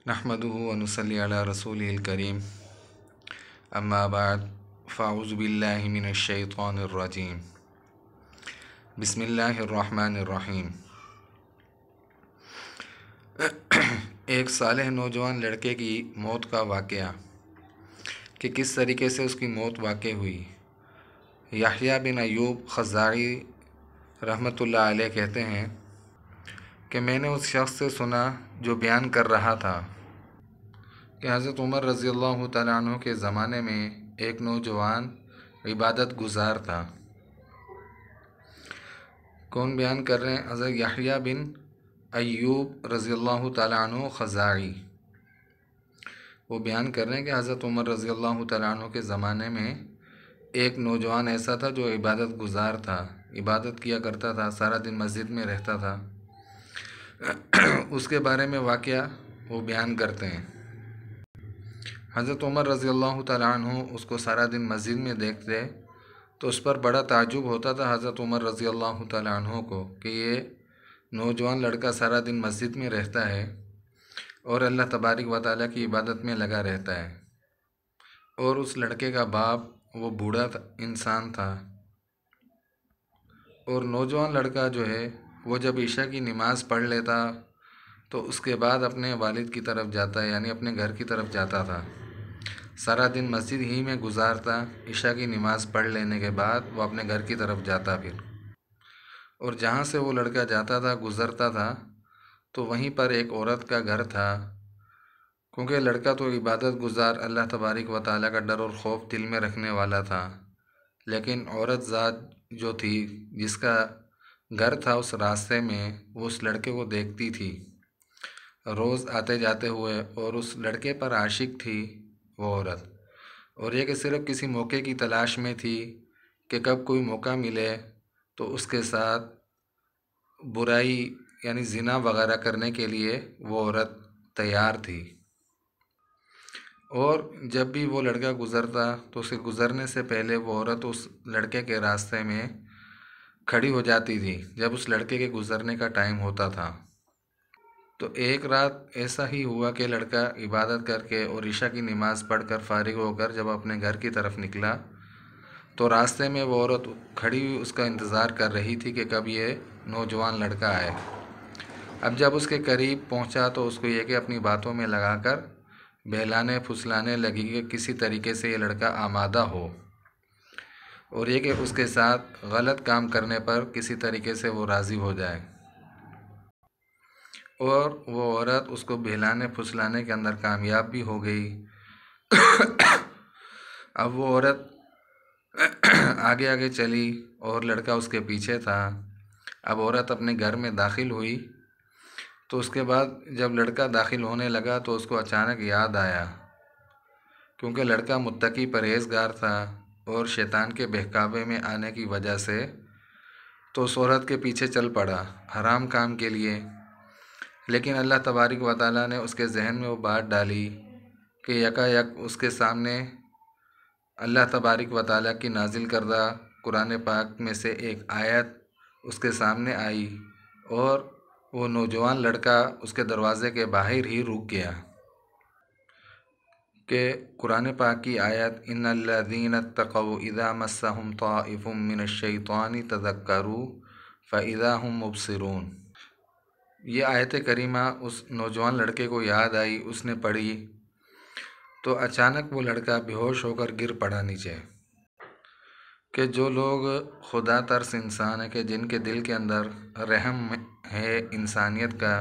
نحمدہ و نصلی علی رسولہ الکریم اما بعد فاعوذ باللہ من الشیطان الرجیم بسم اللہ الرحمن الرحیم۔ ایک صالح نوجوان لڑکے کی موت کا واقعہ کہ کس طریقے سے اس کی موت واقع ہوئی۔ یحییٰ بن ایوب خزاعی رحمۃ اللہ علیہ کہتے ہیں کہ میں نے اس شخص سے سنا جو بیان کر رہا تھا کہ حضرت عمر رضی اللہ تعالیٰ عنہ کے زمانے میں ایک نوجوان عبادت گزار تھا۔ کون بیان کر رہے ہیں؟ حضرت یحییٰ بن ایوب رضی اللہ تعالیٰ عنہ خزاعی، وہ بیان کر رہے ہیں کہ حضرت عمر رضی اللہ تعالیٰ عنہ کے زمانے میں ایک نوجوان ایسا تھا جو عبادت گزار تھا، عبادت کیا کرتا تھا، سارا دن مسجد میں رہتا تھا۔ اس کے بارے میں واقعہ وہ بیان کرتے ہیں۔ حضرت عمر رضی اللہ تعالیٰ عنہ اس کو سارا دن مسجد میں دیکھتے تو اس پر بڑا تعجب ہوتا تھا حضرت عمر رضی اللہ تعالیٰ عنہ کو کہ یہ نوجوان لڑکا سارا دن مسجد میں رہتا ہے اور اللہ تبارک و تعالیٰ کی عبادت میں لگا رہتا ہے، اور اس لڑکے کا باپ وہ بوڑھا انسان تھا، اور نوجوان لڑکا جو ہے وہ جب عشاء کی نماز پڑھ لیتا تو اس کے بعد اپنے والد کی طرف جاتا، یعنی اپنے گھر کی طرف جاتا تھا۔ سارا دن مسجد ہی میں گزارتا، عشاء کی نماز پڑھ لینے کے بعد وہ اپنے گھر کی طرف جاتا پھر، اور جہاں سے وہ لڑکا جاتا تھا گزرتا تھا تو وہیں پر ایک عورت کا گھر تھا، کیونکہ لڑکا تو عبادت گزار اللہ تبارک و تعالیٰ کا ڈر اور خوف دل میں رکھنے والا تھا، لیکن عورت ذات جو تھی جس کا گھر تھا اس راستے میں، وہ اس لڑکے کو دیکھتی تھی روز آتے جاتے ہوئے، اور اس لڑکے پر عاشق تھی وہ عورت، اور یہ کہ صرف کسی موقع کی تلاش میں تھی کہ کب کوئی موقع ملے تو اس کے ساتھ برائی یعنی زنا وغیرہ کرنے کے لیے وہ عورت تیار تھی۔ اور جب بھی وہ لڑکا گزرتا تو اسے گزرنے سے پہلے وہ عورت اس لڑکے کے راستے میں کھڑی ہو جاتی تھی جب اس لڑکے کے گزرنے کا ٹائم ہوتا تھا۔ تو ایک رات ایسا ہی ہوا کہ لڑکا عبادت کر کے اور عشاء کی نماز پڑھ کر فارغ ہو کر جب اپنے گھر کی طرف نکلا تو راستے میں وہ عورت کھڑی ہوئی اس کا انتظار کر رہی تھی کہ کب یہ نوجوان لڑکا آئے۔ اب جب اس کے قریب پہنچا تو اس کو یہ کہ اپنی باتوں میں لگا کر بہلانے پھسلانے لگی کہ کسی طریقے سے یہ لڑکا آمادہ ہو، اور یہ کہ اس کے ساتھ غلط کام کرنے پر کسی طریقے سے وہ راضی ہو جائے، اور وہ عورت اس کو بہلانے پھسلانے کے اندر کامیاب بھی ہو گئی۔ اب وہ عورت آگے آگے چلی اور لڑکا اس کے پیچھے تھا۔ اب عورت اپنے گھر میں داخل ہوئی تو اس کے بعد جب لڑکا داخل ہونے لگا تو اس کو اچانک یاد آیا، کیونکہ لڑکا متقی پرہیزگار تھا اور شیطان کے بہکاوے میں آنے کی وجہ سے تو اس عورت کے پیچھے چل پڑا حرام کام کے لیے، لیکن اللہ تبارک و تعالیٰ نے اس کے ذہن میں وہ بات ڈالی کہ یکا یک اس کے سامنے اللہ تبارک و تعالیٰ کی نازل کردہ قرآن پاک میں سے ایک آیت اس کے سامنے آئی، اور وہ نوجوان لڑکا اس کے دروازے کے باہر ہی رک گیا کہ قرآن پاک کی آیت ان الذین اتقوا اذا مسهم طائف من الشیطان تذکروا فاذا هم مبصرون، یہ آیت کریمہ اس نوجوان لڑکے کو یاد آئی، اس نے پڑھی تو اچانک وہ لڑکا بے ہوش ہو کر گر پڑا نیچے۔ کہ جو لوگ خدا ترس انسان ہے، کہ جن کے دل کے اندر رحم ہے انسانیت کا،